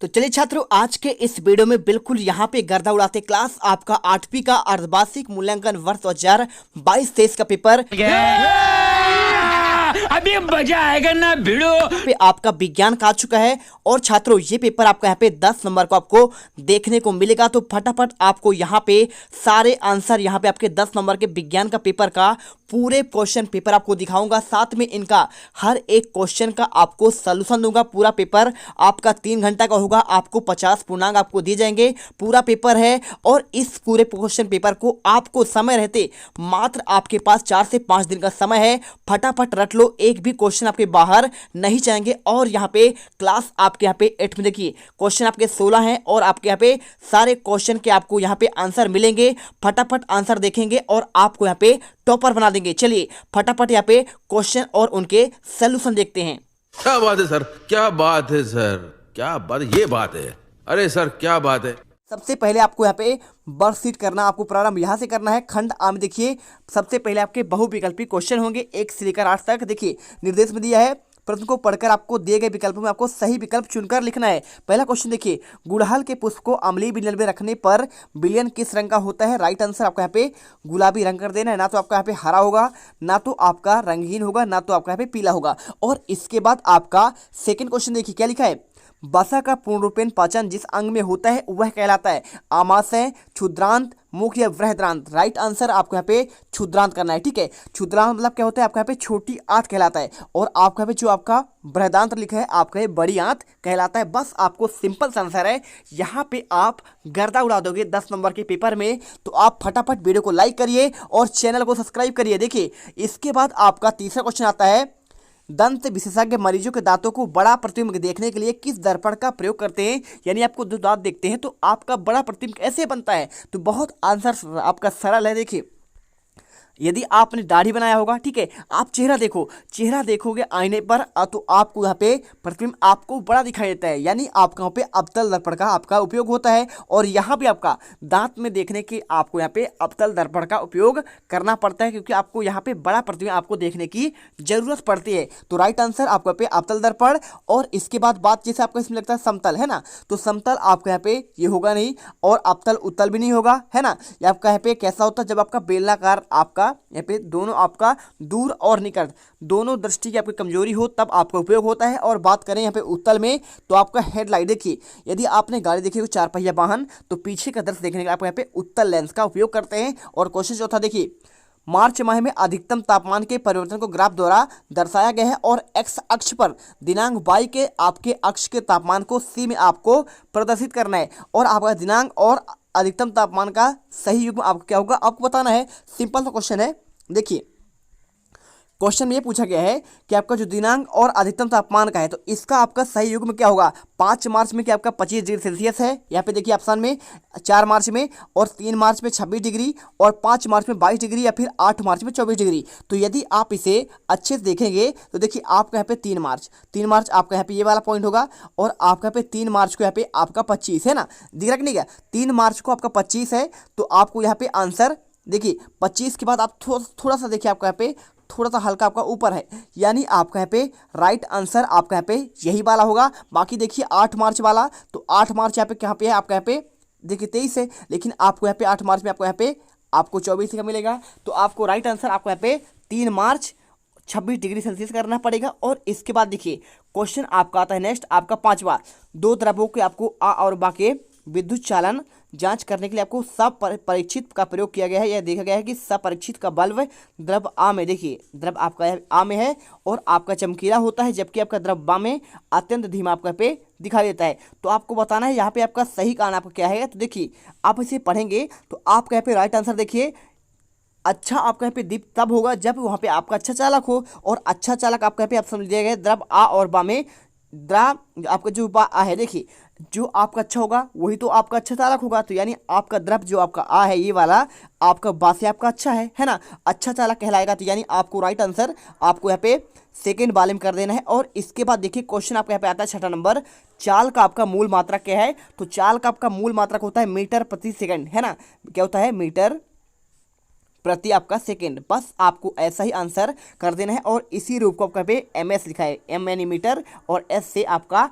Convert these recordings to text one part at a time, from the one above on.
तो चलिए छात्रों, आज के इस वीडियो में बिल्कुल यहाँ पे गर्दा उड़ाते क्लास आपका 8वीं का अर्धवार्षिक मूल्यांकन वर्ष 2022-23 का पेपर अभी मजा आएगा ना भिड़ो पे आपका विज्ञान का आ चुका है। और छात्रों ये पेपर आपका यहाँ पे 10 नंबर को आपको देखने को मिलेगा। तो फटाफट आपको यहाँ पे सारे आंसर यहाँ पे आपके 10 नंबर के विज्ञान का पेपर का पूरे क्वेश्चन पेपर आपको दिखाऊंगा, साथ में इनका हर एक क्वेश्चन का आपको सलूशन दूंगा। पूरा पेपर आपका 3 घंटा का होगा, आपको 50 पूर्णांक आपको दिए जाएंगे। पूरा पेपर है और इस पूरे क्वेश्चन पेपर को आपको समय रहते मात्र आपके पास 4 से 5 दिन का समय है। फटाफट रट लो, एक भी क्वेश्चन आपके बाहर नहीं जाएंगे। और यहाँ पे क्लास आपके यहाँ पे 8 में देखिए क्वेश्चन आपके 16 हैं और आपके यहाँ पे सारे क्वेश्चन के आपको यहाँ पे आंसर मिलेंगे। फटाफट आंसर देखेंगे और आपको यहाँ पे टॉपर बना देंगे। चलिए फटाफट यहाँ पे क्वेश्चन और उनके सॉल्यूशन देखते हैं। क्या बात है सर, क्या बात है सर, क्या बात, ये बात है। अरे सर क्या बात है। सबसे पहले आपको यहाँ पे वर्कशीट करना, आपको प्रारंभ यहाँ से करना है। खंड आ में देखिए सबसे पहले आपके बहुविकल्पी क्वेश्चन होंगे 1 से लेकर 8 तक। देखिए निर्देश में दिया है, प्रश्न को पढ़कर आपको दिए गए विकल्पों में आपको सही विकल्प चुनकर लिखना है। पहला क्वेश्चन देखिए, गुड़हल के पुष्प को अम्लीय विलयन में रखने पर विलयन किस रंग का होता है? राइट आंसर आपका यहाँ पे गुलाबी रंग कर देना है। ना तो आपका यहाँ पे हरा होगा, ना तो आपका रंगहीन होगा, ना तो आपका यहाँ पे पीला होगा। और इसके बाद आपका सेकंड क्वेश्चन देखिए क्या लिखा है, वसा का पूर्ण रूपेण पाचन जिस अंग में होता है वह कहलाता है? आमाशय, क्षुद्रांत, मुख या बृहद्रांत? राइट आंसर आपको यहाँ पे क्षुद्रांत करना है। ठीक है, क्षुद्रांत मतलब क्या होता है? आपका यहाँ पे छोटी आंत कहलाता है। और आपका यहाँ पे जो आपका बृहदांत लिखा है आपका ये बड़ी आंत कहलाता है। बस आपको सिंपल सा आंसर है, यहाँ पे आप गर्दा उड़ा दोगे 10 नंबर के पेपर में। तो आप फटाफट वीडियो को लाइक करिए और चैनल को सब्सक्राइब करिए। देखिए इसके बाद आपका तीसरा क्वेश्चन आता है, दंत विशेषज्ञ मरीजों के दांतों को बड़ा प्रतिबिंब देखने के लिए किस दर्पण का प्रयोग करते हैं? यानी आपको दो दांत देखते हैं तो आपका बड़ा प्रतिबिंब कैसे बनता है? तो बहुत आंसर आपका सरल है। देखिए यदि आपने दाढ़ी बनाया होगा, ठीक है, आप चेहरा देखो, चेहरा देखोगे आईने पर तो आपको यहाँ पे प्रतिबिंब आपको बड़ा दिखाई देता है। यानी आपका यहाँ पे अवतल दर्पण का आपका उपयोग होता है। और यहाँ पे आपका दांत में देखने के आपको यहाँ पे अवतल दर्पण का उपयोग करना पड़ता है, क्योंकि आपको यहाँ पे बड़ा प्रतिबिंब आपको देखने की जरूरत पड़ती है। तो राइट आंसर आपको यहाँ पे अवतल दर्पण। और इसके बाद बात जैसे आपको इसमें लगता है समतल है ना, तो समतल आपको यहाँ पे ये होगा नहीं और अवतल उत्तल भी नहीं होगा, है ना। ये आपका यहाँ पे कैसा होता है, जब आपका बेलनाकार आपका यहाँ पे दोनों आपका दूर और निकट दोनों दृष्टि की आपकी कमजोरी हो तब आपका उपयोग होता है। और बात करें यहाँ पे उत्तल में तो आपका हेडलाइट देखिए, यदि आपने गाड़ी देखी हो 4 पहिया वाहन तो पीछे का दृश्य देखने के लिए आप यहाँ पे उत्तल लेंस का उपयोग करते हैं। और क्वेश्चन चौथा देखिए, मार्च माह में अधिकतम तापमान के परिवर्तन को ग्राफ द्वारा दर्शाया गया है और एक्स अक्ष पर दिनांक वाई के आपके अक्ष के तापमान को सी में आपको प्रदर्शित करना है। और आपका दिनांक और अधिकतम तापमान का सही युग्म आपको क्या होगा आपको बताना है। सिंपल सा क्वेश्चन है। देखिए क्वेश्चन में ये पूछा गया है कि आपका जो दिनांक और अधिकतम तापमान का है तो इसका आपका सही युग्म क्या होगा? 5 मार्च में क्या आपका 25 डिग्री सेल्सियस है, यहाँ पे देखिए ऑप्शन में 4 मार्च में, और 3 मार्च में 26 डिग्री, और 5 मार्च में 22 डिग्री, या फिर 8 मार्च में 24 डिग्री। तो यदि आप इसे अच्छे से देखेंगे तो देखिए आपका यहाँ पे 3 मार्च आपका यहाँ पे ये वाला पॉइंट होगा, और आपका यहाँ पे 3 मार्च को यहाँ पे आपका 25 है ना, दिख रहा कि नहीं? क्या 3 मार्च को आपका 25 है तो आपको यहाँ पे आंसर देखिए 25 के बाद आप थोड़ा सा देखिए आपका यहाँ पे थोड़ा सा हल्का आपका ऊपर है, यानी आपका यहाँ पे राइट आंसर आपका यहाँ पे यही वाला होगा। बाकी देखिए 8 मार्च वाला, तो 8 मार्च यहाँ पे कहाँ पे है आपका यहाँ पे देखिए 23 है, लेकिन आपको यहाँ पे 8 मार्च में आपको यहाँ पे आपको 24 का मिलेगा। तो आपको राइट आंसर आपको यहाँ पे 3 मार्च 26 डिग्री सेल्सियस करना पड़ेगा। और इसके बाद देखिए क्वेश्चन आपका आता है नेक्स्ट आपका 5वां, 2 द्रव्यों के आपको आ और बा के विद्युत चालन जांच करने के लिए आपको सपरीक्षित का प्रयोग किया गया है। यह देखा गया है कि सपरीक्षित का बल्ब द्रव आ में, देखिए द्रव आपका आ में है और आपका चमकीला होता है, जबकि आपका द्रव बा में अत्यंत धीमा आपका पे दिखाई देता है। तो आपको बताना है यहाँ पे आपका सही कारण आपका क्या है। तो देखिए आप इसे पढ़ेंगे तो आपका यहाँ पे राइट आंसर देखिए अच्छा आपका यहाँ पे दीप तब होगा जब वहाँ पे आपका अच्छा चालक हो। और अच्छा चालक आपका यहाँ पे आप समझ दिया गया द्रव आ और बा में द्रव आपका जो बा आ है, देखिए जो आपका अच्छा होगा वही तो आपका अच्छा चालक होगा। तो यानी आपका द्रव जो आपका आ है ये वाला आपका बा से आपका अच्छा है ना, अच्छा चालक कहलाएगा। तो यानी आपको राइट आंसर आपको यहाँ पे सेकेंड वाले में कर देना है। और इसके बाद देखिए क्वेश्चन आपका यहाँ पे आता है 6ठा नंबर, चाल का आपका मूल मात्रक क्या है? तो चाल का आपका मूल मात्रक होता है मीटर प्रति सेकेंड, है ना, क्या होता है? मीटर प्रति आपका सेकेंड। बस आपको ऐसा ही आंसर कर देना है। और इसी रूप को आपका पे एम एस लिखा है, एम यानी मीटर और एस से आपका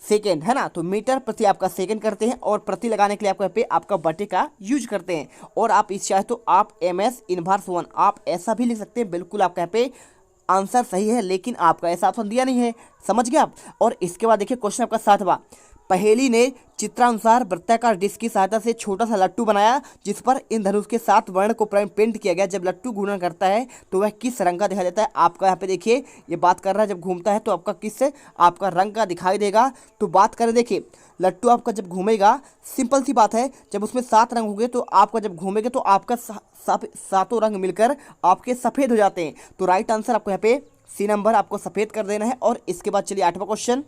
सेकेंड, है ना। तो मीटर प्रति आपका सेकेंड करते हैं और प्रति लगाने के लिए आपको यहाँ पे आपका बटे का यूज करते हैं। और आप इस चाहे तो आप MS इनवर्स 1 आप ऐसा भी लिख सकते हैं। बिल्कुल आपका यहाँ पे आंसर सही है, लेकिन आपका ऐसा ऑप्शन दिया नहीं है, समझ गए आप। और इसके बाद देखिए क्वेश्चन आपका 7वां, पहेली ने चित्रानुसार वृत्ताकार डिस्क की सहायता से छोटा सा लट्टू बनाया जिस पर इंद्रधनुष के 7 वर्ण को पेंट किया गया। जब लट्टू घूर्णन करता है तो वह किस रंग का दिखाई देता है? आपका यहाँ पे देखिए ये बात कर रहा है, जब घूमता है तो आपका किस आपका रंग का दिखाई देगा। तो बात करें, देखिए लट्टू आपका जब घूमेगा, सिंपल सी बात है, जब उसमें 7 रंग होंगे तो आपका जब घूमेगा तो आपका सातों रंग मिलकर आपके सफ़ेद हो जाते हैं। तो राइट आंसर आपको यहाँ पे C नंबर आपको सफ़ेद कर देना है। और इसके बाद चलिए 8वां क्वेश्चन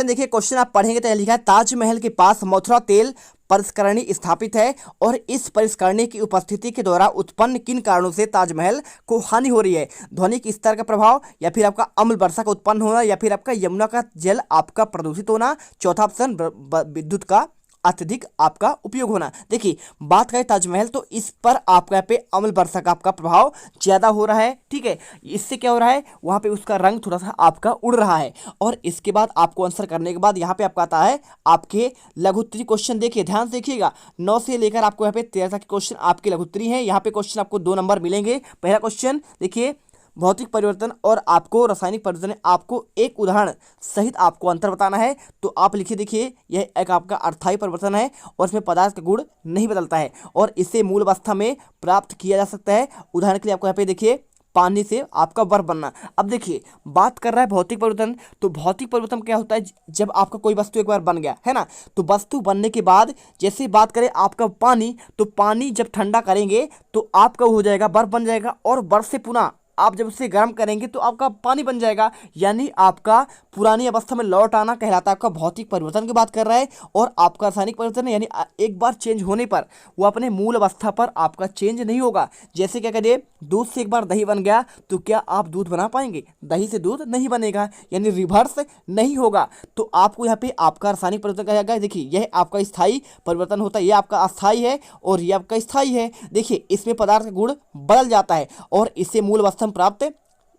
देखिए। क्वेश्चन आप पढ़ेंगे तो लिखा है, ताजमहल के पास मथुरा तेल परिष्करणी स्थापित है और इस परिष्करणी की उपस्थिति के द्वारा उत्पन्न किन कारणों से ताजमहल को हानि हो रही है? ध्वनिक स्तर का प्रभाव, या फिर आपका अम्ल वर्षा का उत्पन्न होना, या फिर आपका यमुना का जल आपका प्रदूषित होना, चौथा ऑप्शन विद्युत का अत्यधिक आपका उपयोग होना। देखिए बात करें ताजमहल तो इस पर आपका यहाँ पे अम्ल वर्षा का आपका प्रभाव ज़्यादा हो रहा है, ठीक है। इससे क्या हो रहा है, वहाँ पे उसका रंग थोड़ा सा आपका उड़ रहा है। और इसके बाद आपको आंसर करने के बाद यहाँ पे आपका आता है आपके लघुत्तरी क्वेश्चन। देखिए ध्यान से देखिएगा, 9 से लेकर आपको यहाँ पे 13 तक के क्वेश्चन आपके लघुत्तरी हैं। यहाँ पे क्वेश्चन आपको 2 नंबर मिलेंगे। पहला क्वेश्चन देखिए, भौतिक परिवर्तन और आपको रासायनिक परिवर्तन, आपको एक उदाहरण सहित आपको अंतर बताना है। तो आप लिखिए, देखिए यह एक आपका अस्थायी परिवर्तन है और इसमें पदार्थ का गुण नहीं बदलता है और इसे मूल अवस्था में प्राप्त किया जा सकता है। उदाहरण के लिए आपको यहाँ पे देखिए पानी से आपका बर्फ बनना। अब देखिए बात कर रहा है भौतिक परिवर्तन, तो भौतिक परिवर्तन क्या होता है, जब आपका कोई वस्तु एक बार बन गया है ना, तो वस्तु बनने के बाद जैसे बात करें आपका पानी, तो पानी जब ठंडा करेंगे तो आपका हो जाएगा बर्फ बन जाएगा, और बर्फ से पुनः आप जब उसे गर्म करेंगे तो आपका पानी बन जाएगा। यानी आपका पुरानी अवस्था में लौट आना कहलाता है आपका भौतिक परिवर्तन की बात कर रहा है। और आपका रासायनिक परिवर्तन यानी एक बार चेंज होने पर वो अपने मूल अवस्था पर आपका चेंज नहीं होगा। जैसे क्या करिए, दूध से एक बार दही बन गया तो क्या आप दूध बना पाएंगे? दही से दूध नहीं बनेगा, यानी रिवर्स नहीं होगा। तो आपको यहाँ पे आपका रासायनिक परिवर्तन कहा जाएगा। देखिए यह आपका स्थायी परिवर्तन होता है, यह आपका अस्थायी है और यह आपका स्थायी है। देखिए इसमें पदार्थ का गुण बदल जाता है और इससे मूल अवस्था प्राप्त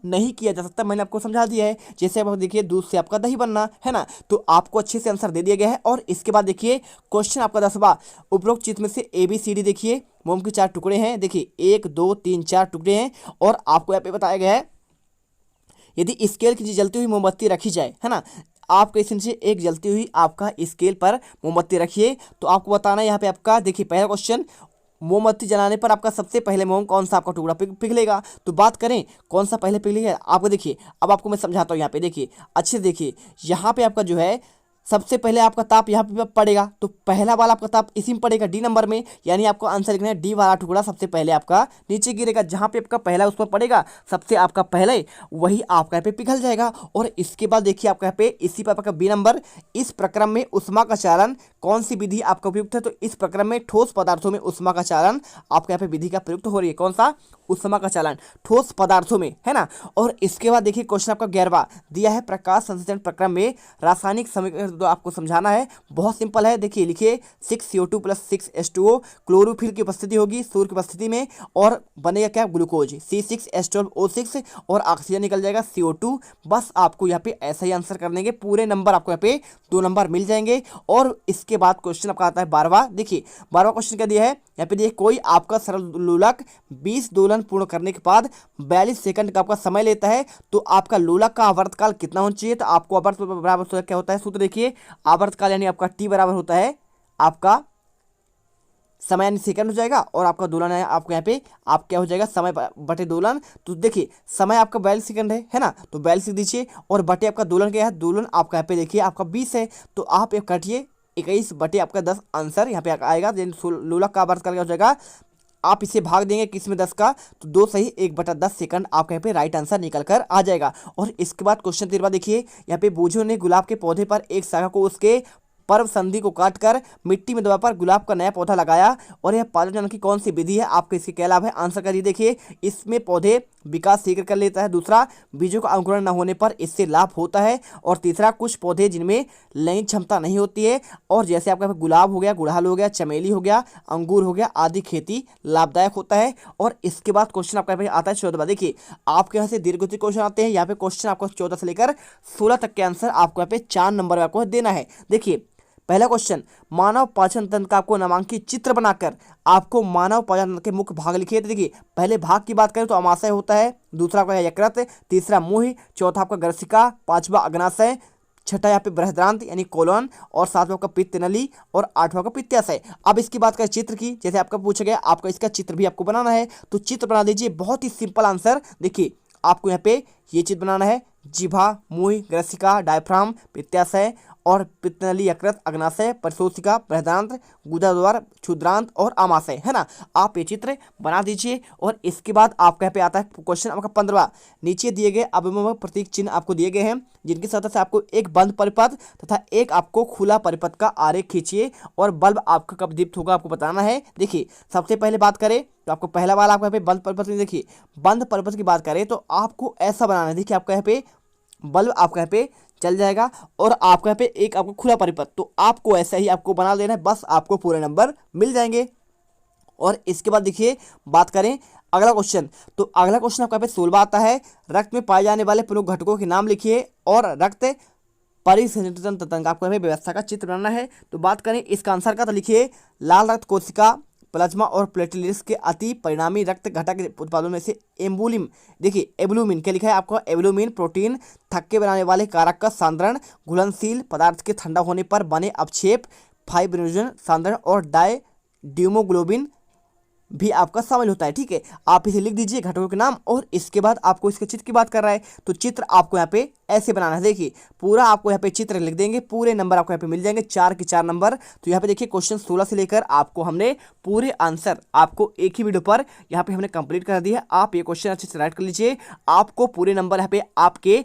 नहीं किया जा सकता। मैंने आपको समझा दिया है। जैसे आप देखिए दूध से आपका दही बनना है ना, तो आपको अच्छे से आंसर दे दिया गया है। और इसके बाद देखिए क्वेश्चन आपका 10वां, उपरोक्त चित्र में से ABCD देखिए मोम के 4 टुकड़े हैं। देखिए 1 2 3 4 टुकड़े हैं और आपको यहाँ पे बताया गया है, यदि स्केल की जलती हुई मोमबत्ती रखी जाए, है ना, आप कैसे से एक जलती हुई आपका स्केल पर मोमबत्ती रखिए। तो आपको बताना है यहाँ पे आपका, देखिए पहला क्वेश्चन, मोमबत्ती जलाने पर आपका सबसे पहले मोम कौन सा आपका टुकड़ा पिघलेगा? तो बात करें कौन सा पहले पिघलेगा, आपको देखिए अब आपको मैं समझाता हूँ। यहाँ पे देखिए अच्छे से देखिए, यहाँ पे आपका जो है सबसे पहले आपका ताप यहाँ पे पड़ेगा, तो पहला वाला आपका ताप इसी में पड़ेगा D नंबर में, यानी आपको आंसर लिखना है D वाला टुकड़ा सबसे पहले आपका नीचे गिरेगा। जहाँ पे आपका पहला उस पर पड़ेगा सबसे आपका पहले, वही आपका यहाँ पे पिघल जाएगा। और इसके बाद देखिए आपका यहाँ पे इसी पर आपका B नंबर, इस प्रक्रम में उष्मा का चालन कौन सी विधि आपका उपयुक्त है? तो इस प्रक्रम में ठोस पदार्थों में उष्मा का चालन आपका यहाँ पे विधि का प्रयुक्त हो रही है। कौन सा? उष्मा का चालन ठोस पदार्थों में, है ना। और इसके बाद देखिए क्वेश्चन आपका 11वां दिया है, प्रकाश संश्लेषण प्रक्रम में रासायनिक समीकरण तो आपको समझाना है, बहुत सिंपल है। देखिए लिखिए 6CO2 + 6H2O, क्लोरोफिल की उपस्थिति होगी सूर्य की उपस्थिति में और बनेगा क्या? ग्लूकोज C6H12O6 और ऑक्सीजन निकल जाएगा CO2। बस आपको यहाँ पे ऐसा ही आंसर करने के पूरे नंबर आपको यहाँ पे 2 नंबर मिल जाएंगे। और इसके बाद क्वेश्चन आपका आता है 12वां। देखिए 12वां क्वेश्चन क्या दिया है यहाँ पे, देखिए कोई आपका सरल लोलक 20 दोलन पूर्ण करने के बाद 42 सेकंड का आपका समय लेता है, तो आपका लोलक का आवर्तकाल कितना होना चाहिए? तो आपको आवर्त बराबर क्या होता है सूत्र, देखिए आवर्तकाल यानी आपका T बराबर होता है आपका समय यानी सेकंड हो जाएगा, और आपका दोलन है आपको यहाँ पे आप क्या हो जाएगा समय बटे दोलन। तो देखिए समय आपका 42 सेकंड है ना, तो 42 दीजिए और बटे आपका दोलन क्या है? दोलन आपका यहाँ पे देखिए आपका 20 है, तो आप एक काटिए 21 बटे आपका 10 आंसर यहाँ पे आएगा। लोलक का आवर्तकाल क्या हो जाएगा? आप इसे भाग देंगे किस में 10 का, तो 2 सही 1/10 सेकंड आपका यहाँ पे राइट आंसर निकल कर आ जाएगा। और इसके बाद क्वेश्चन 13वां देखिए, यहाँ पे बूझों ने गुलाब के पौधे पर एक शाखा को उसके पर्व संधि को काटकर मिट्टी में दबाकर गुलाब का नया पौधा लगाया, और यह पालन की कौन सी विधि है? आपको इसके क्या लाभ है? आंसर करिए। देखिए इसमें पौधे विकास शीघ्र कर लेता है। दूसरा, बीजों का अंकुरण न होने पर इससे लाभ होता है। और तीसरा, कुछ पौधे जिनमें लैंगिक क्षमता नहीं होती है, और जैसे आपका गुलाब हो गया, गुड़हल हो गया, चमेली हो गया, अंगूर हो गया आदि खेती लाभदायक होता है। और इसके बाद क्वेश्चन आपका आता है 14वां। देखिए आपके यहाँ से दीर्घित क्वेश्चन आते हैं। यहाँ पे क्वेश्चन आपको 14 से लेकर 16 तक के आंसर आपको यहाँ पे 4 नंबर में आपको देना है। देखिए पहला क्वेश्चन, मानव पाचन तंत्र का आपको नामांकित चित्र बनाकर आपको मानव पाचन तंत्र के मुख्य भाग लिखिए। तो देखिए पहले भाग की बात करें तो अमाशय होता है, दूसरा आपका यकृत, तीसरा मुंह, चौथा आपका ग्रसिका, पांचवा अग्नाशय, छठा यहाँ पे बृहदान्त्र यानी कोलन, और सातवां आपका पित्त नली, और आठवां का पित्ताशय। अब इसकी बात करें चित्र की, जैसे आपका पूछा गया आपका इसका चित्र भी आपको बनाना है, तो चित्र बना दीजिए। बहुत ही सिंपल आंसर। देखिए आपको यहाँ पे ये चित्र बनाना है, जिह्वा, मुंह, ग्रसिका, डायफ्राम, पित्ताशय और पित्तनली, यकृत, अग्नाशय, परिशोषिका, बृहदान्त्र, गुदाद्वार, क्षुद्रांत और आमाशय, है ना। आप ये चित्र बना दीजिए। और इसके बाद आपके यहाँ पे आता है क्वेश्चन आपका 15वां। नीचे दिए गए अभिमत प्रतीक चिन्ह आपको दिए गए हैं, जिनकी सतह से आपको एक बंद परिपथ तथा एक आपको खुला परिपथ का आरेख खींचिए और बल्ब आपका कब दीप्त होगा आपको बताना है। देखिए सबसे पहले बात करें तो आपको पहला वाला आपको यहाँ पे बंद परिपथ में, देखिए बंद परिपथ की बात करें तो आपको ऐसा बनाना है। देखिए आपका यहाँ पे बल्ब आपका यहाँ पे चल जाएगा और आपको यहाँ पे एक आपको खुला परिपथ, तो आपको ऐसा ही आपको बना लेना है, बस आपको पूरे नंबर मिल जाएंगे। और इसके बाद देखिए बात करें अगला क्वेश्चन, तो अगला क्वेश्चन आपका यहाँ पे 16वां आता है। रक्त में पाए जाने वाले प्रमुख घटकों के नाम लिखिए और रक्त परिसंचरण तंत्र आपको यहाँ पे व्यवस्था का चित्र बनाना है। तो बात करें इसका आंसर का, तो लिखिए लाल रक्त कोशिका, प्लाज्मा और प्लेटलेट्स के अति परिणामी रक्त घटक उत्पादों में से एम्बुलिन, देखिए एब्लूमिन क्या लिखा है आपको, एब्लूमिन प्रोटीन थक्के बनाने वाले कारक का सांद्रण, घुलनशील पदार्थ के ठंडा होने पर बने अपक्षेप, फाइब्रिनोजन सांद्रण और डायड्यूमोग्लोबिन भी आपका शामिल होता है। ठीक है, आप इसे लिख दीजिए घटकों के नाम। और इसके बाद आपको इसके चित्र की बात कर रहा है, तो चित्र आपको यहाँ पे ऐसे बनाना है। देखिए पूरा आपको यहाँ पे चित्र लिख देंगे, पूरे नंबर आपको यहाँ पे मिल जाएंगे, 4 के 4 नंबर। तो यहाँ पे देखिए क्वेश्चन 16 से लेकर आपको हमने पूरे आंसर आपको एक ही वीडियो पर यहाँ पे हमने कंप्लीट कर दिया है। आप ये क्वेश्चन अच्छे से राइट कर लीजिए, आपको पूरे नंबर यहाँ पे आपके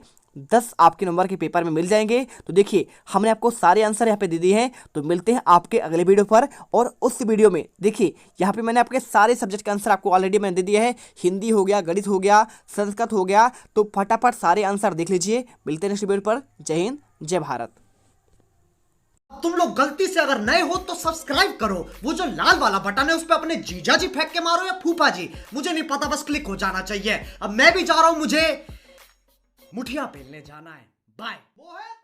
10 आपके नंबर के पेपर में मिल जाएंगे। तो देखिए हमने आपको सारे आंसर यहाँ पे दे दिए हैं। तो मिलते हैं आपके अगले वीडियो पर, और उस वीडियो में देखिए यहाँ पे मैंने आपके सारे सब्जेक्ट के आंसर आपको ऑलरेडी मैंने दे दिए हैं। हिंदी हो गया, गणित हो गया, संस्कृत हो गया, तो फटाफट सारे आंसर देख लीजिए। मिलते हैं नेक्स्ट वीडियो पर। जय हिंद, जय भारत। तुम लोग गलती से अगर नए हो तो सब्सक्राइब करो, वो जो लाल वाला बटन है उस पर अपने जीजा जी फेंक के मारो या फूफा जी, मुझे नहीं पता, बस क्लिक हो जाना चाहिए। अब मैं भी जा रहा हूं, मुझे मुठिया पेलने जाना है। बाय। वो है